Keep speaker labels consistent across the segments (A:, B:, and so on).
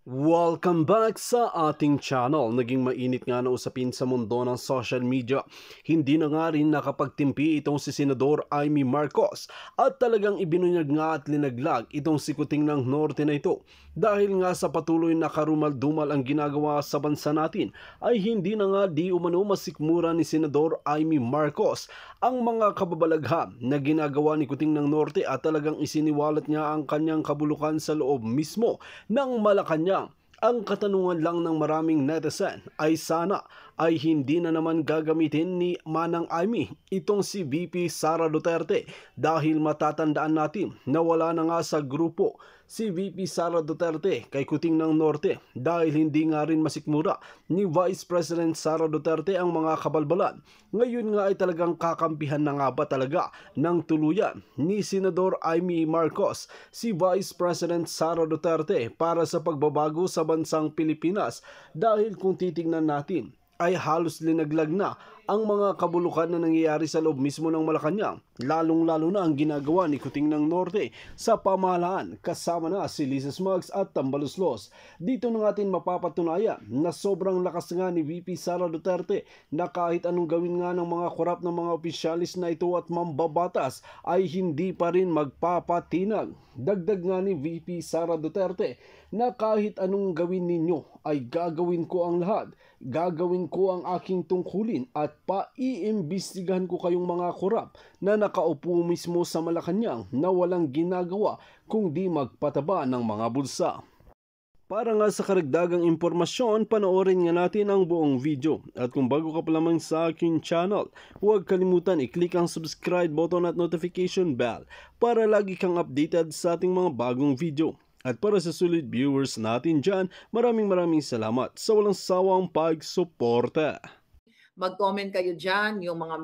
A: Welcome back sa ating channel. Naging mainit nga na usapin sa mundo ng social media. Hindi na nga rin nakapagtimpi itong si Senador Amy Marcos at talagang ibinunyag nga at linaglag itong si Kuting ng Norte na ito. Dahil nga sa patuloy na karumal-dumal ang ginagawa sa bansa natin ay hindi na nga di umano masikmura ni Senador Amy Marcos ang mga kababalaghan na ginagawa ni Kuting ng Norte at talagang isiniwalat niya ang kanyang kabulukan sa loob mismo ng Malacanang. Ang katanungan lang ng maraming netizen ay sana ay hindi na naman gagamitin ni Manang Amy itong si VP Sara Duterte dahil matatandaan natin na wala na nga sa grupo si VP Sara Duterte kay Kuting ng Norte dahil hindi nga rin masikmura ni Vice President Sara Duterte ang mga kabalbalan. Ngayon nga ay talagang kakampihan na nga ba talaga ng tuluyan ni Senador Amy Marcos si Vice President Sara Duterte para sa pagbabago sa bansang Pilipinas dahil kung titingnan natin ay halos linaglag na ang mga kabulukan na nangyayari sa loob mismo ng Malacanang, lalong-lalo na ang ginagawa ni Kuting ng Norte sa pamahalaan kasama na si Lisa Smugs at Tambaluslos. Dito na natin mapapatunayan na sobrang lakas nga ni VP Sara Duterte na kahit anong gawin nga ng mga korap ng mga opisyalis na ito at mambabatas ay hindi pa rin magpapatinag. Dagdag nga ni VP Sara Duterte na kahit anong gawin ninyo ay gagawin ko ang lahat. Gagawin ko ang aking tungkulin at paiimbestigahan ko kayong mga korap na nakaupo mismo sa Malacanang na walang ginagawa kundi magpataba ng mga bulsa. Para nga sa karagdagang impormasyon, panoorin nga natin ang buong video. At kung bago ka pa lamang sa aking channel, huwag kalimutan i-click ang subscribe button at notification bell para lagi kang updated sa ating mga bagong video. At para sa solid viewers natin dyan, maraming salamat sa walang sawang pagsuporta.
B: Mag-comment kayo dyan, yung mga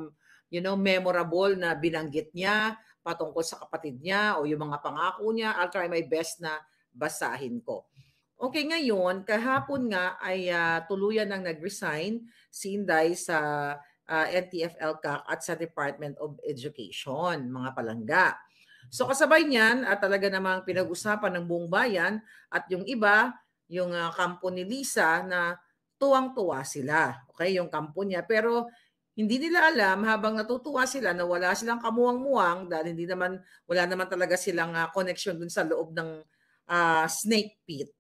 B: memorable na binanggit niya patungkol sa kapatid niya o yung mga pangako niya. I'll try my best na basahin ko. Okay, ngayon, kahapon nga ay tuluyan nang nag-resign si Inday sa NTF-ELCAC at sa Department of Education, mga palangga. So kasabay niyan at talaga namang pinag-usapan ng buong bayan at yung iba, yung kampo ni Lisa na tuwang-tuwa sila. Okay, yung kampo niya. Pero hindi nila alam habang natutuwa sila na wala silang kamuwang-muwang dahil wala naman talaga silang connection dun sa loob ng snake pit.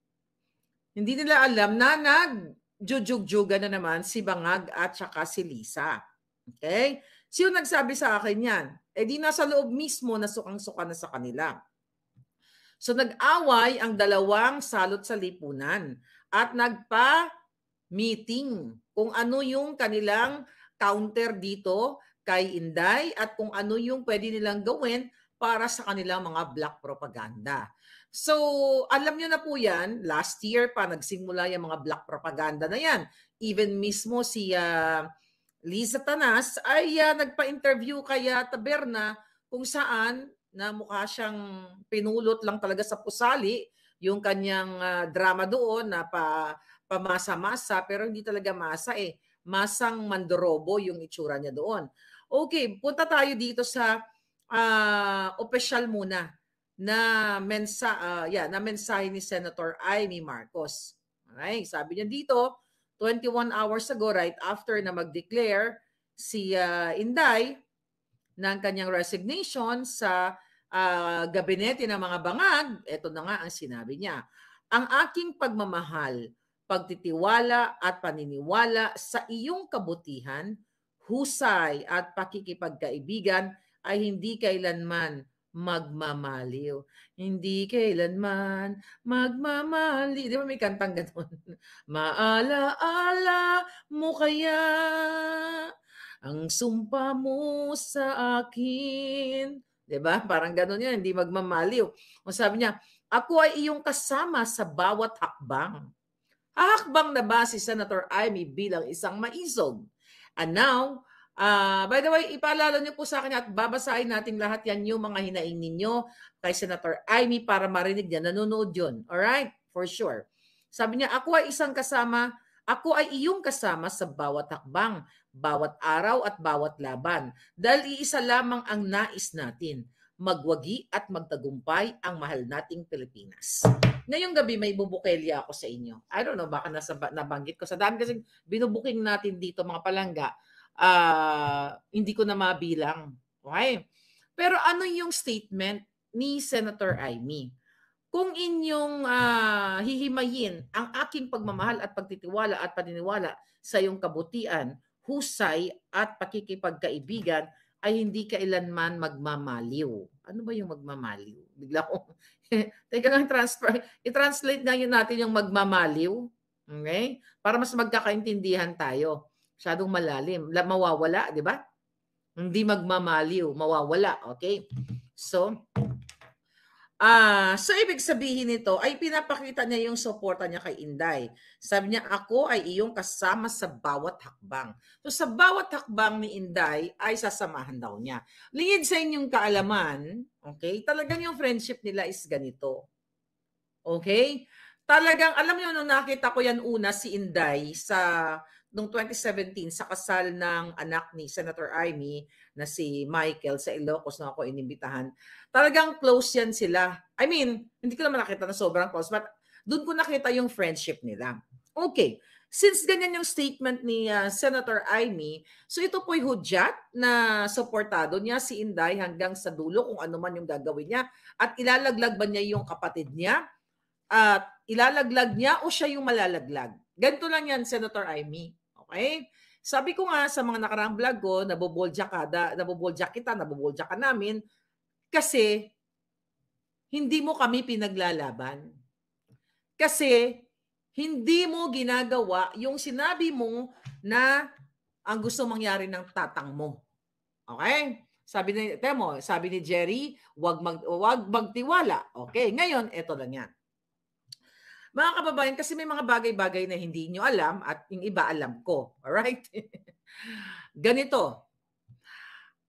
B: Hindi nila alam na nag-jujug-juga na naman si Bangag at saka si Lisa. Okay? Sino nagsabi sa akin yan? Di nasa loob mismo na sukang-suka na sa kanila. So nag-away ang dalawang salot sa lipunan at nagpa-meeting kung ano yung kanilang counter dito kay Inday at kung ano yung pwede nilang gawin para sa kanilang mga black propaganda. So, alam nyo na po yan, last year pa nagsimula yung mga black propaganda na yan. Even mismo si Liza Tanas ay nagpa-interview kay Taberna kung saan na mukha siyang pinulot lang talaga sa pusali yung kanyang drama doon na pamasa-masa pero hindi talaga masa masang mandorobo yung itsura niya doon. Okay, punta tayo dito sa opisyal muna na mensahe ni Senator Amy Marcos. Alright, sabi niya dito, 21 hours ago, right after na mag-declare si Inday ng kanyang resignation sa gabinete ng mga bangag, ito na nga ang sinabi niya. Ang aking pagmamahal, pagtitiwala at paniniwala sa iyong kabutihan, husay at pakikipagkaibigan ay hindi kailanman magmamaliw. Hindi kailanman magmamaliw. Di ba may kantang gano'n? Maalaala mo kaya ang sumpa mo sa akin. Di ba? Parang gano'n yan. Hindi magmamaliw. O sabi niya, ako ay iyong kasama sa bawat hakbang. Hahakbang na ba si Senator Amy bilang isang maisog? And now, by the way, ipaalala niyo po sa akin at babasahin natin lahat yan yung mga hinaing ninyo kay Senator Amy para marinig niya. Nanonood yun. Alright? For sure. Sabi niya, ako ay iyong kasama sa bawat hakbang, bawat araw at bawat laban. Dahil iisa lamang ang nais natin. magwagi at magtagumpay ang mahal nating Pilipinas. Ngayong gabi may bubukelya ako sa inyo. I don't know, baka nabanggit ko. Sa dami kasi binubuking natin dito mga palangga, hindi ko na mabilang. Okay? Pero ano yung statement ni Senator Amy? Kung inyong hihimayin ang aking pagmamahal at pagtitiwala at paniniwala sa iyong kabutihan, husay at pakikipagkaibigan ay hindi kailanman magmamaliw. Ano ba yung magmamaliw? Bigla ko, teka nga, i-translate nga yun natin yung magmamaliw. Okay? Para mas magkakaintindihan tayo. Masyadong malalim. Mawawala, di ba? Hindi magmamaliw, mawawala. Okay? So ibig sabihin nito ay pinapakita niya yung suporta niya kay Inday. Sabi niya, ako ay iyong kasama sa bawat hakbang. So sa bawat hakbang ni Inday ay sasamahan daw niya. Lingid sa inyong kaalaman, okay, talagang yung friendship nila is ganito. Okay? Talagang, alam niyo, nung nakita ko yan una si Inday noong 2017 sa kasal ng anak ni Senator Amy na si Michael sa Ilocos na ako inimbitahan. Talagang close yan sila. I mean, hindi ko naman nakita na sobrang close, but doon ko nakita yung friendship nila. Okay. Since ganyan yung statement ni Senator Amy, so ito po'y hudyat na suportado niya si Inday hanggang sa dulo kung ano man yung gagawin niya at ilalaglag ba niya yung kapatid niya at ilalaglag niya o siya yung malalaglag. Ganito lang yan, Senator Amy. Okay? Sabi ko nga sa mga nakaraang vlog ko, nabobolja ka namin kasi hindi mo kami pinaglalaban. Kasi hindi mo ginagawa yung sinabi mo na ang gusto mangyari ng tatang mo. Okay? Sabi ni Jerry, wag magtiwala. Okay, ngayon ito lang yan. Mga kababayan, kasi may mga bagay-bagay na hindi nyo alam at yung iba alam ko. Alright? Ganito.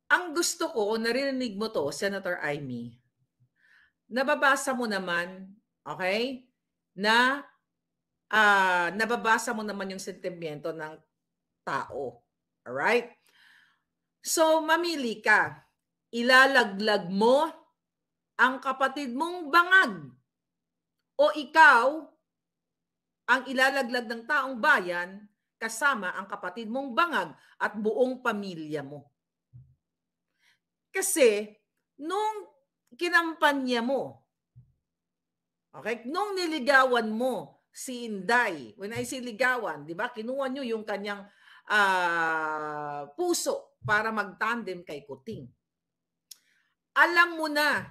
B: Ang gusto ko, narinig mo to, Senator Amy, nababasa mo naman, okay, na nababasa mo naman yung sentimiento ng tao. Alright? So, mamili ka. Ilalaglag mo ang kapatid mong bangag o ikaw ang ilalaglag ng taong bayan kasama ang kapatid mong bangag at buong pamilya mo. Kasi nung kinampanya mo, okay, nung niligawan mo si Inday, when I say ligawan, di ba, kinuha nyo yung kanyang puso para mag-tandem kay Kuting. Alam mo na,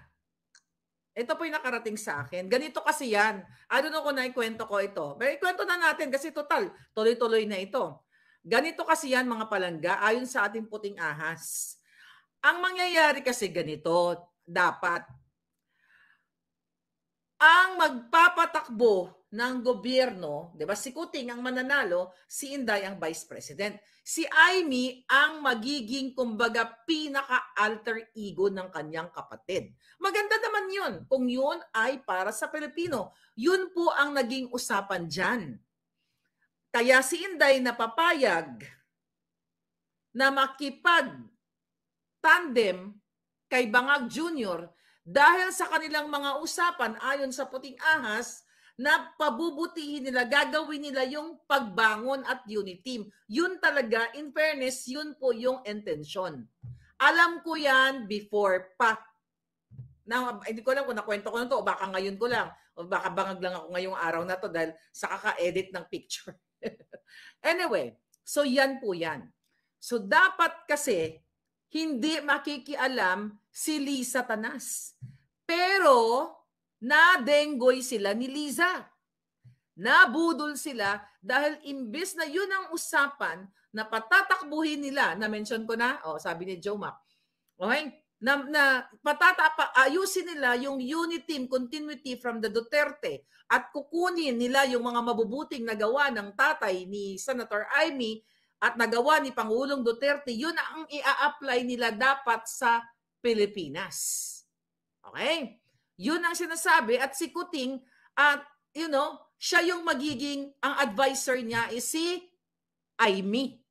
B: ito po yung nakarating sa akin. Ganito kasi yan. I don't know kung naikwento ko ito. Pero ikwento na natin kasi total, tuloy-tuloy na ito. Ganito kasi yan mga palangga ayon sa ating puting ahas. Ang mangyayari kasi ganito, dapat ang magpapatakbo ng gobyerno, 'di ba? Si Kuting ang mananalo, si Inday ang vice president. Si Amy ang magiging kumbaga pinaka-alter ego ng kanyang kapatid. Maganda naman 'yun kung 'yun ay para sa Pilipino. 'Yun po ang naging usapan diyan. Kaya si Inday napapayag na makipag-tandem kay Bangag Jr. dahil sa kanilang mga usapan ayon sa puting ahas na pabubutihin nila, gagawin nila yung pagbangon at unity team. Yun talaga, in fairness, yun po yung intention. Alam ko yan before pa. Now, hindi ko alam kung nakwento ko na to o baka ngayon ko lang o baka bangag lang ako ngayong araw na to dahil sa kaka-edit ng picture. Anyway, so yan po yan. So dapat kasi hindi makikialam si Liza Tanas. Pero nadenggoy sila ni Liza. Nabudol sila dahil imbes na yun ang usapan na patatakbuhin nila, na-mention ko na, sabi ni Joe Mac, okay? Ayusin nila yung unity team, continuity from the Duterte at kukunin nila yung mga mabubuting nagawa ng tatay ni Senator Amy at nagawa ni Pangulong Duterte, yun ang i-apply nila dapat sa Pilipinas. Okay? Yun ang sinasabi at si Kuting, siya yung magiging, ang advisor niya is si Amy.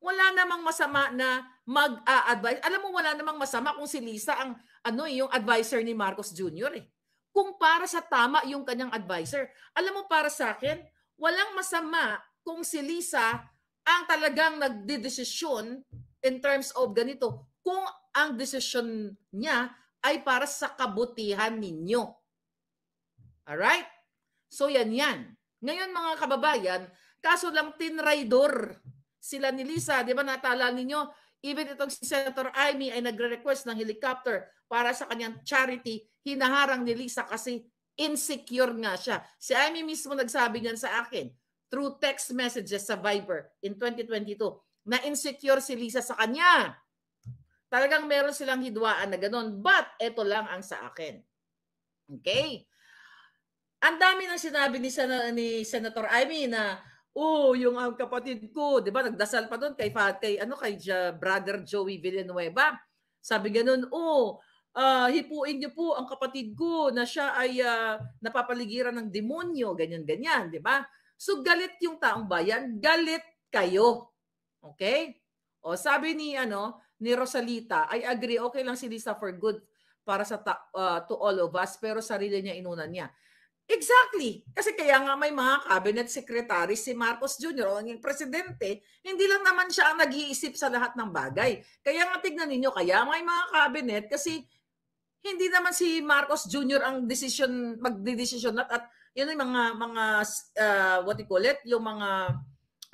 B: Wala namang masama na mag-a-advise. Alam mo, wala namang masama kung si Lisa ang yung advisor ni Marcos Jr. Kung para sa tama yung kanyang advisor. Alam mo, para sa akin, walang masama kung si Lisa ang talagang nagdedesisyon in terms of ganito, kung ang desisyon niya ay para sa kabutihan ninyo. Alright? So yan. Ngayon mga kababayan, kaso lang tinraidor sila ni Lisa. Di ba natala ninyo? Even itong si Senator Amy ay nagre-request ng helicopter para sa kanyang charity. Hinaharang ni Lisa kasi insecure nga siya. Si Amy mismo nagsabi niyan sa akin through text messages sa Viber in 2022 na insecure si Lisa sa kanya. Talagang meron silang hidwaan na ganun. But ito lang ang sa akin. Okay? Ang dami nang sinabi ni Senator Amy na yung ang kapatid ko, 'di ba, nagdasal pa doon kay Brother Joey Villanueva. Sabi ganoon, hipuin niyo po ang kapatid ko na siya ay napapaligiran ng demonyo, ganyan, 'di ba? So galit yung taong bayan, galit kayo. Okay? O sabi ni Rosalita, I agree, okay lang si Lisa for good para sa to all of us, pero sarili niya inunan niya. Exactly. Kasi kaya nga may mga cabinet secretary si Marcos Jr. o ang presidente, hindi lang naman siya ang nag-iisip sa lahat ng bagay. Kaya nga tignan ninyo, kaya may mga cabinet kasi hindi naman si Marcos Jr. ang magdidesisyon at yun yung mga what you call it, yung mga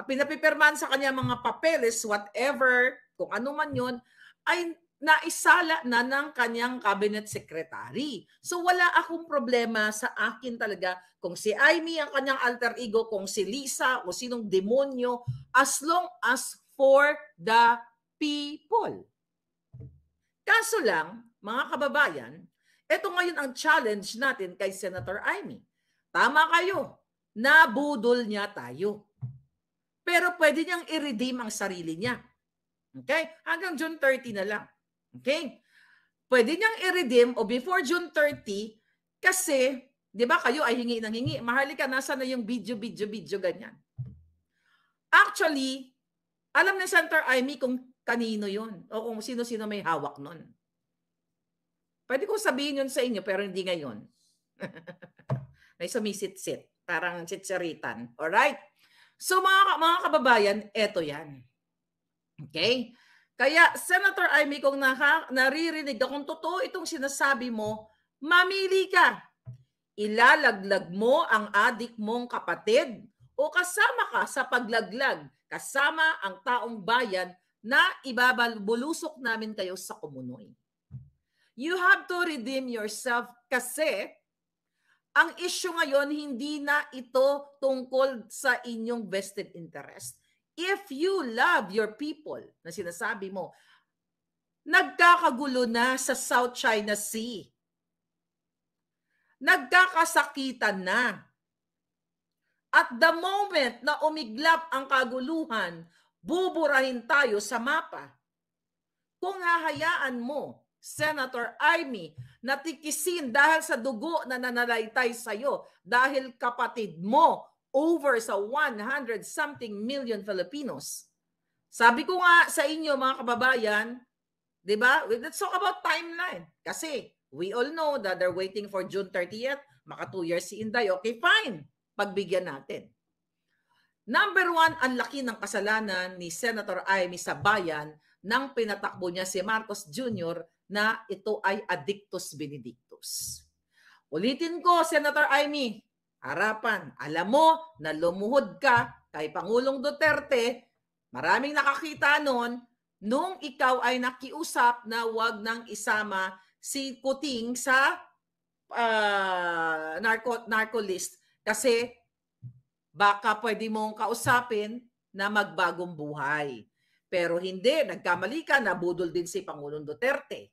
B: pinapipirman sa kanya mga papeles, whatever, kung ano man yun, ay naisala na ng kanyang cabinet secretary. So wala akong problema sa akin talaga kung si Amy ang kanyang alter ego, kung si Lisa o sinong demonyo, as long as for the people. Kaso lang, mga kababayan, ito ngayon ang challenge natin kay Senator Amy. Tama kayo, nabudol niya tayo. Pero pwede niyang i-redeem ang sarili niya. Okay? Hanggang June 30 na lang. Okay? Pwede niyang i-redeem o before June 30 kasi, di ba kayo ay hingi ng hingi. Mahalika, nasa na yung video, ganyan. Actually, alam ni Senator Amy kung kanino yun o kung sino-sino may hawak nun. Pwede ko sabihin yun sa inyo pero hindi ngayon. May sumisit-sit. Parang chitsaritan. Alright? So mga kababayan, eto yan. Okay? Kaya, Senator Amy, kung naririnig kung totoo itong sinasabi mo, mamili ka. Ilalaglag mo ang adik mong kapatid o kasama ka sa paglaglag, kasama ang taong bayan na ibabalusok namin kayo sa Kumunoy. You have to redeem yourself kasi ang issue ngayon, hindi na ito tungkol sa inyong vested interest. If you love your people, na sinasabi mo, nagkakagulo na sa South China Sea. Nagkakasakitan na. At the moment na umiglap ang kaguluhan, buburahin tayo sa mapa. Kung hahayaan mo, Senator Amy, natikisin dahil sa dugo na nanalaitay sa'yo, dahil kapatid mo, over sa 100-something million Filipinos. Sabi ko nga sa inyo mga kababayan, di ba? Let's talk about timeline. Kasi we all know that they're waiting for June 30th. Maka 2 years si Inday. Okay, fine. Pagbigyan natin. Number 1, ang laki ng kasalanan ni Senator Amy sa bayan nang pinatakbo niya si Marcos Jr. na ito ay addictus benedictus. Ulitin ko, Senator Amy, harapan, alam mo na lumuhod ka kay Pangulong Duterte, maraming nakakita noon, nung ikaw ay nakiusap na wag nang isama si Kuting sa narco list kasi baka pwede mong kausapin na magbagong buhay. Pero hindi, nagkamali ka, nabudol din si Pangulong Duterte.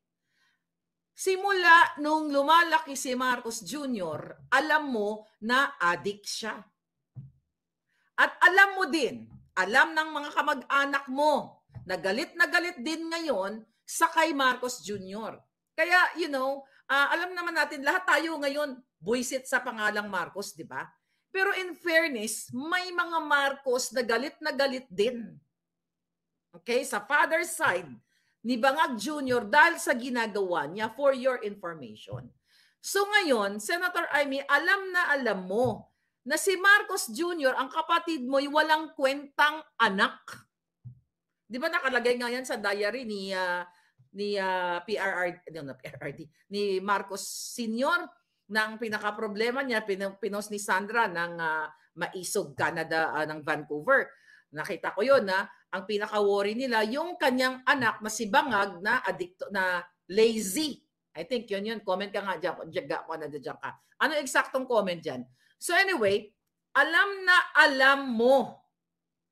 B: Simula nung lumalaki si Marcos Jr., alam mo na addict siya. At alam mo din, alam ng mga kamag-anak mo, na galit din ngayon sa kay Marcos Jr. Kaya, alam naman natin, lahat tayo ngayon buwisit sa pangalang Marcos, di ba? Pero in fairness, may mga Marcos na galit din. Okay? Sa father's side ni Bangag Jr. dahil sa ginagawa niya, for your information. So ngayon, Senator Amy, alam mo na si Marcos Jr., ang kapatid mo'y walang kwentang anak. Di ba nakalagay nga yan sa diary ni PRRD, ni Marcos Sr. ng pinaka-problema niya, pinost ni Sandra ng Maisog, Canada, ng Vancouver. Nakita ko yun na ang pinaka-worry nila, yung kanyang anak na si Bangag na adikto, na lazy. I think yun. Comment ka nga dyan. Diyan ka. Ano eksaktong comment dyan? So anyway, alam mo,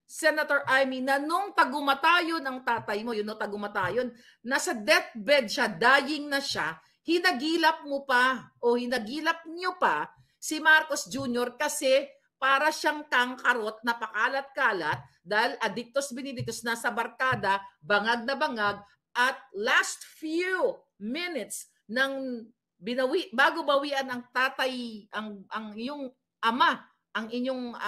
B: Senator Amy, na nung tagumatayon ang tatay mo, yun no, tagumatayon, nasa deathbed siya, dying na siya, hinagilap mo pa o hinagilap niyo pa si Marcos Jr. kasi para siyang kangkarot na pakalat-kalat dahil addictus benedictus nasa barkada, bangag na bangag, at last few minutes ng bago bawian ang tatay, ang iyong ama, ang inyong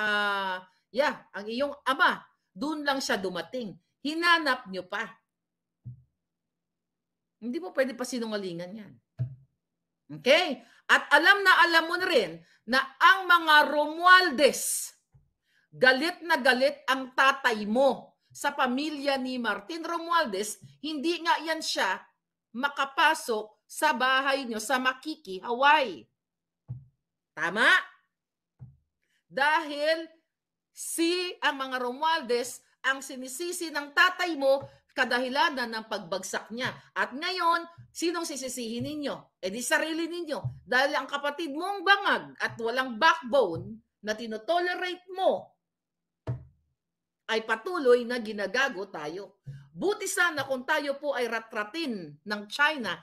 B: ang iyong ama, doon lang siya dumating. Hinanap nyo pa. Hindi mo pwede pa sinungalingan yan. Okay? At alam mo na rin na ang mga Romualdez, galit na galit ang tatay mo sa pamilya ni Martin Romualdez, hindi nga yan siya makapasok sa bahay nyo sa Makiki, Hawaii. Tama? Dahil ang mga Romualdez ang sinisisi ng tatay mo kadahilanan ng pagbagsak niya. At ngayon, sinong sisisihin ninyo? Eh di sarili ninyo. Dahil ang kapatid mong bangag at walang backbone na tinotolerate mo ay patuloy na ginagago tayo. Buti sana kung tayo po ay ratratin ng China,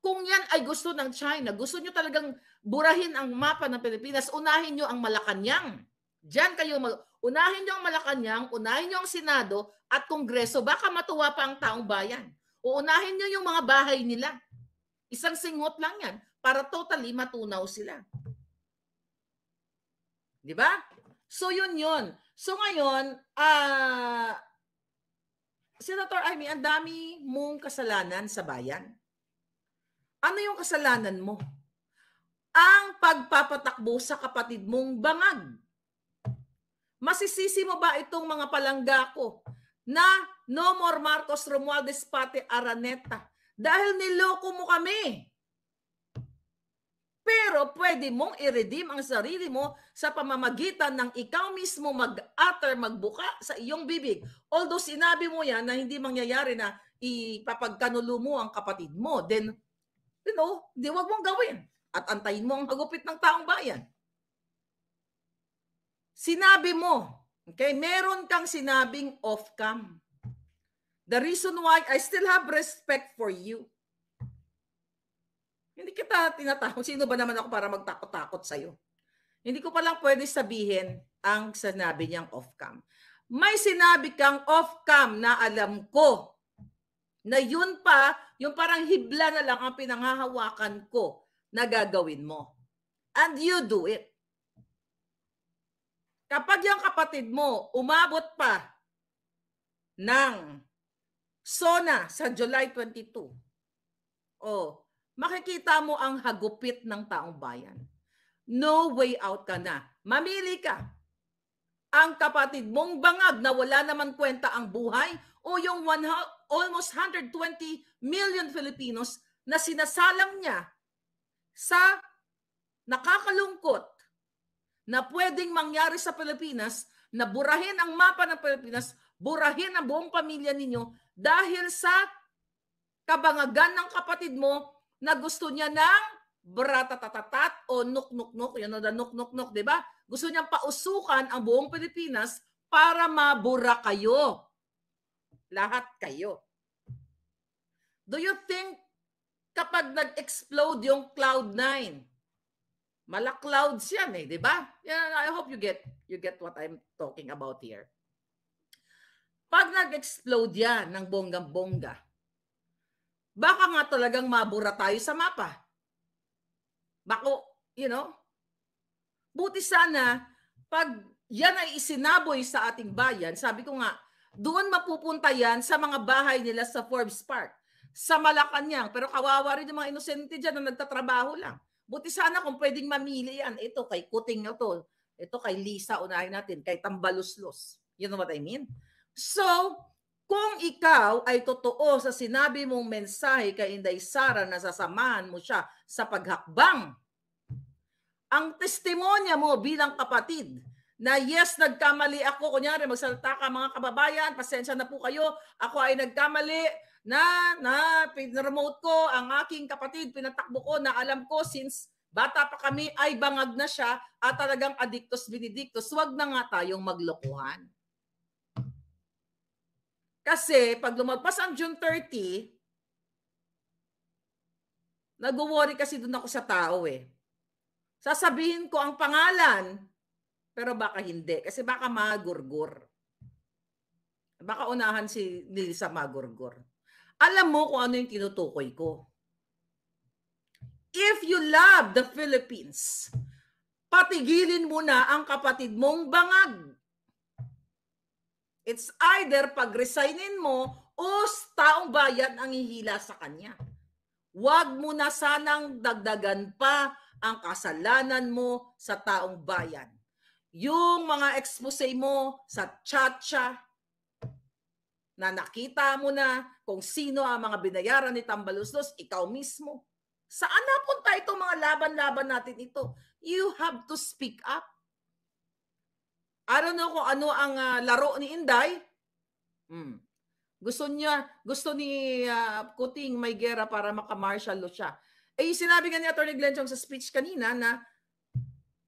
B: kung yan ay gusto ng China, gusto nyo talagang burahin ang mapa ng Pilipinas, unahin nyo ang Malacanang. Diyan kayo, unahin nyo ang Malacanang, unahin nyo ang Senado at Kongreso, baka matuwa pa ang taong bayan. Uunahin nyo yung mga bahay nila. Isang singot lang yan para totally matunaw sila. Di ba? So yun. So ngayon, Senator Amy, ang dami mong kasalanan sa bayan. Ano yung kasalanan mo? Ang pagpapatakbo sa kapatid mong bangag. Masisisi mo ba itong mga palangga ko na no more Marcos Romualdez pati Araneta dahil niloko mo kami? Pero pwede mong i-redeem ang sarili mo sa pamamagitan ng ikaw mismo mag-utter, magbuka sa iyong bibig. Although sinabi mo yan na hindi mangyayari na ipapagkanulo mo ang kapatid mo, then wag mong gawin at antayin mo ang hagupit ng taong bayan. Sinabi mo, okay, meron kang sinabing off-cam. The reason why I still have respect for you. Hindi kita tinatawag. Sino ba naman ako para magtakot-takot sa'yo? Hindi ko palang pwede sabihin ang sinabi niyang off-cam. May sinabi kang off-cam na alam ko na yun pa, yung parang hibla na lang ang pinanghahawakan ko na gagawin mo. And you do it. Kapag yung kapatid mo umabot pa ng SONA sa July 22, makikita mo ang hagupit ng taong bayan. No way out ka na. Mamili ka. Ang kapatid mong bangag na wala naman kwenta ang buhay o yung almost 120 million Filipinos na sinasalang niya sa nakakalungkot na pwedeng mangyari sa Pilipinas, na burahin ang mapa ng Pilipinas, burahin ang buong pamilya ninyo dahil sa kabangagan ng kapatid mo na gusto niya ng bratatatatat o nuk-nuk-nuk, yun o nuk-nuk-nuk, di ba? Gusto niyang pausukan ang buong Pilipinas para mabura kayo. Lahat kayo. Do you think kapag nag-explode yung Cloud9, mala-clouds yan di ba? I hope you get what I'm talking about here. Pag nag-explode yan ng bonggang-bongga, baka nga talagang mabura tayo sa mapa. Bako, buti sana pag yan ay isinaboy sa ating bayan, sabi ko nga, doon mapupunta yan sa mga bahay nila sa Forbes Park, sa Malacanang. Pero kawawa rin yung mga inosente dyan na nagtatrabaho lang. Buti sana kung pwedeng mamili yan. Ito kay Kuting na to. Ito kay Lisa, unahin natin. Kay Tambaluslos. You know what I mean? So, kung ikaw ay totoo sa sinabi mong mensahe kay Inday Sara na sasamahan mo siya sa paghakbang, ang testimonya mo bilang kapatid na yes, nagkamali ako, kunyari magsalita ka mga kababayan, pasensya na po kayo, ako ay nagkamali na pin-remote ko ang aking kapatid, pinatakbo ko na alam ko since bata pa kami ay bangag na siya at talagang addictus benedictus, wag na nga tayong maglokohan. Kasi pag lumagpas ang June 30, nag-worry kasi doon ako sa tao eh. Sasabihin ko ang pangalan, pero baka hindi. Kasi baka magurgur. Baka unahan si Lisa magurgur. Alam mo kung ano yung tinutukoy ko. If you love the Philippines, patigilin mo na ang kapatid mong bangag. It's either pag-resignin mo o taong bayan ang hihila sa kanya. Huwag mo na sanang dagdagan pa ang kasalanan mo sa taong bayan. Yung mga expose mo sa Chacha, na nakita mo na kung sino ang mga binayaran ni Tambaluslos, ikaw mismo. Saan napunta itong mga laban-laban natin ito? You have to speak up. I don't know kung ano ang laro ni Inday. Gusto ni Kuting may gera para maka-martial law siya. Eh, sinabi nga ni Atty. Glenn Chong sa speech kanina na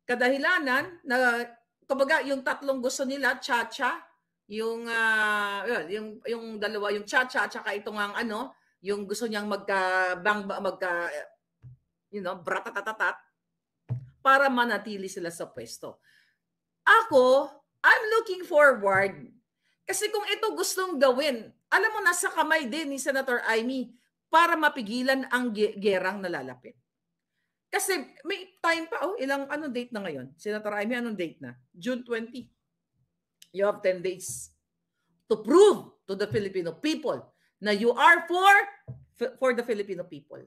B: kadahilanan na kumbaga yung tatlong gusto nila, Chacha, yung dalawa, yung Chacha at saka itong ang yung gusto niyang bratatatat para manatili sila sa pwesto. Ako, I'm looking forward. Kasi kung ito gustong gawin, alam mo, nasa kamay din ni Senator Amy para mapigilan ang gerang nalalapit. Kasi may time pa, anong date na ngayon? Senator Amy, anong date na? June 20. You have 10 days to prove to the Filipino people na you are for the Filipino people.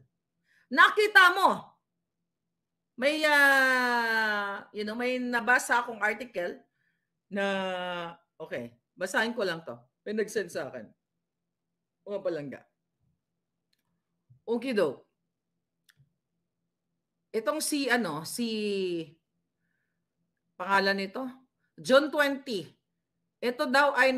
B: Nakita mo, may may nabasa akong article na basahin ko lang to. May nag-send sa akin. Mga palangga. Okay daw. Itong si pangalan nito, June 20. Ito daw ay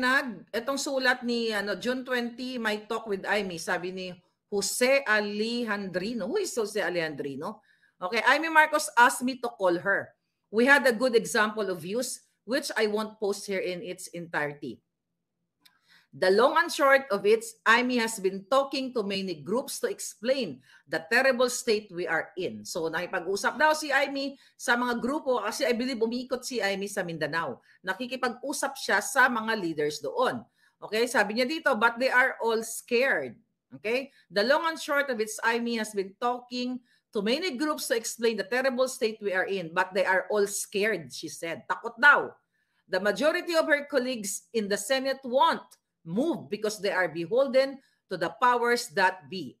B: itong sulat ni June 20, My Talk with Amy, sabi ni Jose Alejandrino. Who is Jose Alejandrino? Okay, Amy Marcos asked me to call her. We had a good example of views, which I won't post here in its entirety. The long and short of it, Amy has been talking to many groups to explain the terrible state we are in. So nakipag-usap daw si Amy sa mga grupo kasi I believe umikot si Amy sa Mindanao. Nakikipag-usap siya sa mga leaders doon. Okay, sabi niya dito, but they are all scared. Okay, the long and short of it, Amy has been talking to many groups to explain the terrible state we are in, but they are all scared, she said. Takot daw. The majority of her colleagues in the Senate won't move because they are beholden to the powers that be.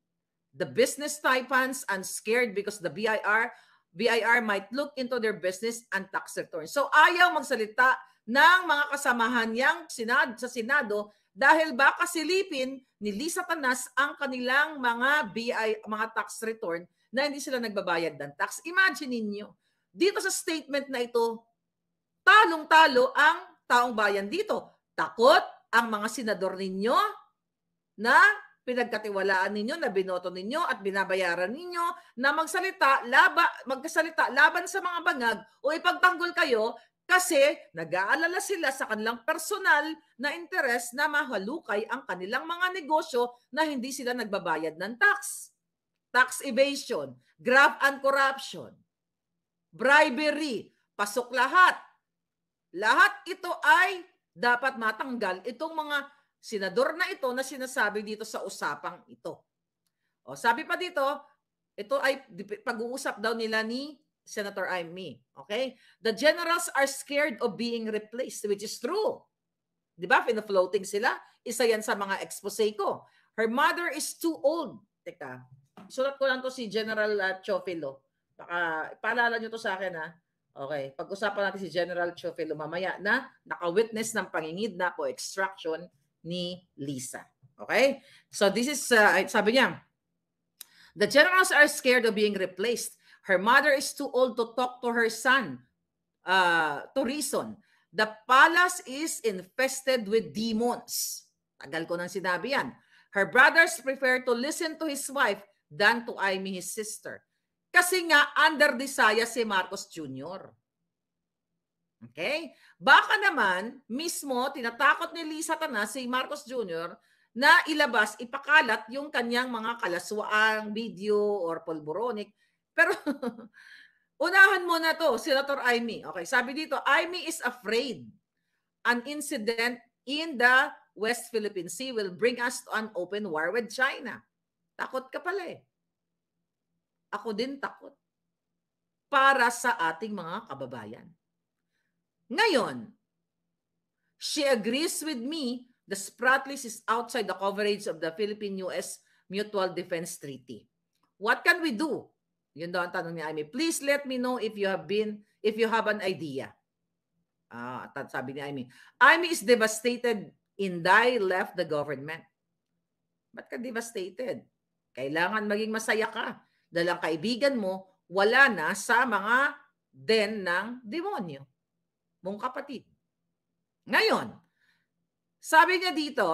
B: The business typans and scared because the BIR might look into their business and tax returns. So ayaw magsalita ng mga kasamahan niyang sa Senado dahil baka silipin ni Lisa Tanas ang kanilang mga tax return na hindi sila nagbabayad ng tax. Imagine ninyo, dito sa statement na ito, talong-talo ang taong bayan dito. Takot ang mga senador ninyo na pinagkatiwalaan ninyo, na binoto ninyo at binabayaran ninyo na magsalita laban sa mga bangag o ipagtanggol kayo kasi nag-aalala sila sa kanilang personal na interes na mahalukay ang kanilang mga negosyo na hindi sila nagbabayad ng tax. Tax evasion, graft and corruption, bribery, pasok lahat. Lahat ito ay dapat matanggal itong mga senador na ito na sinasabi dito sa usapang ito. O, sabi pa dito, ito ay pag-uusap daw nila ni Senator Amy. Okay? The generals are scared of being replaced, which is true. Di ba? Pina-floating sila. Isa yan sa mga expose ko. Her mother is too old. Teka, sulat ko lang to si General Chofilo. Baka paalala nyo to sa akin, ha? Okay, pag-usapan natin si General Chofilo mamaya na naka-witness ng pangingidnap o extraction ni Lisa. Okay? So this is, sabi niya, the generals are scared of being replaced. Her mother is too old to talk to her son to reason. The palace is infested with demons. Tagal ko nang sinabi yan. Her brothers prefer to listen to his wife than to Amy, his sister. Kasi nga, under desire si Marcos Jr. Okay? Baka naman, mismo, tinatakot ni Lisa Tana si Marcos Jr. na ilabas, ipakalat yung kanyang mga kalaswaang video or polboronic. Pero, unahan mo na to, Senator Amy. Okay, sabi dito, Amy is afraid an incident in the West Philippine Sea will bring us to an open war with China. Takot ka pala eh. Ako din takot. Para sa ating mga kababayan. Ngayon, she agrees with me the Spratlys is outside the coverage of the Philippine-US Mutual Defense Treaty. What can we do? Yun daw ang tanong ni Amy. Please let me know if you have an idea. Sabi ni Amy. Amy is devastated. Inday left the government. Ba't ka devastated? Kailangan maging masaya ka. Dahil ang kaibigan mo, wala na sa mga den ng demonyo. Mong kapatid. Ngayon, sabi niya dito,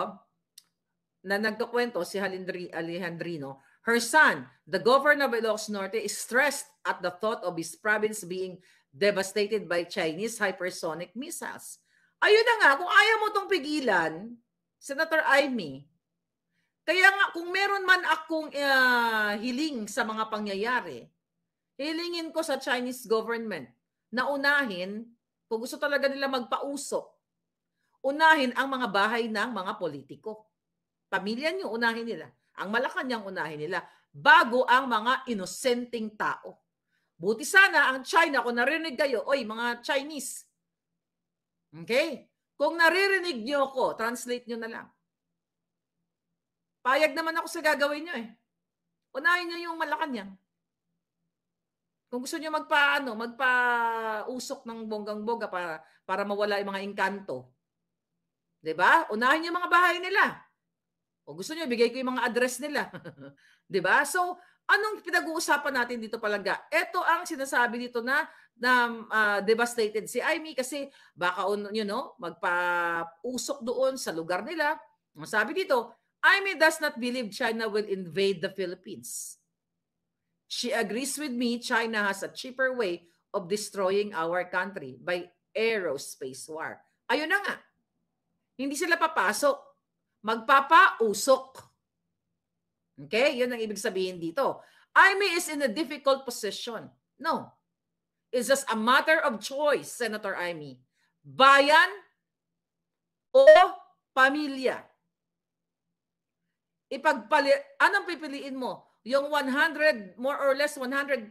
B: na nagkakwento si Alejandrino, her son, the governor of Ilocos Norte, is stressed at the thought of his province being devastated by Chinese hypersonic missiles. Ayun na nga, kung ayaw mo itong pigilan, Senator Amy, kaya nga kung meron man akong hiling sa mga pangyayari, hilingin ko sa Chinese government na unahin, kung gusto talaga nila magpausok, unahin ang mga bahay ng mga politiko. Pamilya nyo, unahin nila. Ang Malacanang unahin nila bago ang mga inosenteng tao. Buti sana ang China, kung narinig kayo, oy mga Chinese, okay? Kung naririnig nyo ko, translate nyo na lang. Payag naman ako sa gagawin nyo eh. Unahin nyo yung Malacanang. Kung gusto nyo magpa-usok ng bonggang-boga para mawala yung mga engkanto. Diba? Unahin nyo yung mga bahay nila. O gusto nyo, bigay ko yung mga address nila. Diba? So, anong pinag-uusapan natin dito palaga? Ito ang sinasabi dito na devastated si Amy kasi baka magpa-usok doon sa lugar nila. Sabi dito, Amy does not believe China will invade the Philippines. She agrees with me, China has a cheaper way of destroying our country by aerospace war. Ayun na nga. Hindi sila papasok. Magpapausok. Okay? Yun ang ibig sabihin dito. Amy is in a difficult position. No. It's just a matter of choice, Senator Amy. Bayan o pamilya? Anong pipiliin mo? Yung 100, more or less 120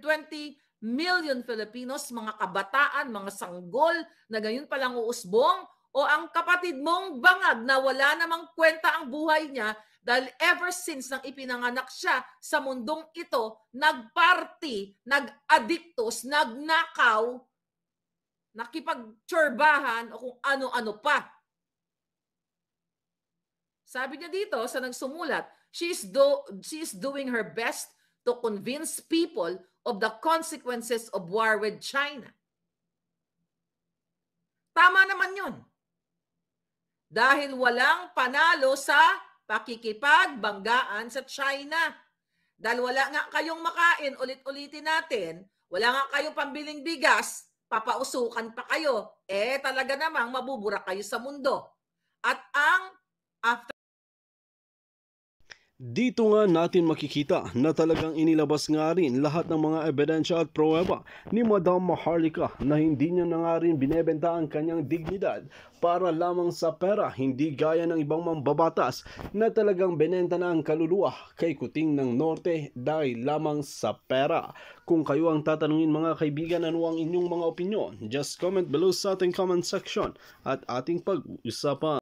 B: million Filipinos, mga kabataan, mga sanggol na gayon palang uusbong, o ang kapatid mong bangag na wala namang kwenta ang buhay niya dahil ever since nang ipinanganak siya sa mundong ito, nagparty, nag-adiktos, nagnakaw, nakipagtsurbahan o kung ano-ano pa. Sabi niya dito sa nagsumulat, she is doing her best to convince people of the consequences of war with China. Tama naman yun. Dahil walang panalo sa pakikipagbanggaan sa China. Dahil wala nga kayong makain, ulit-ulitin natin, wala nga kayong pambiling bigas, papausukan pa kayo. Talaga namang mabubura kayo sa mundo. At ang after
A: Dito nga natin makikita na talagang inilabas nga rin lahat ng mga ebidensya at pruweba ni Madam Maharlika na hindi niya na nga rin binebenta ang kanyang dignidad para lamang sa pera, hindi gaya ng ibang mambabatas na talagang benenta na ang kaluluwa kay Kuting ng Norte dahil lamang sa pera. Kung kayo ang tatanungin mga kaibigan, ano ang inyong mga opinyon? Just comment below sa ating comment section at ating pag-uusapan.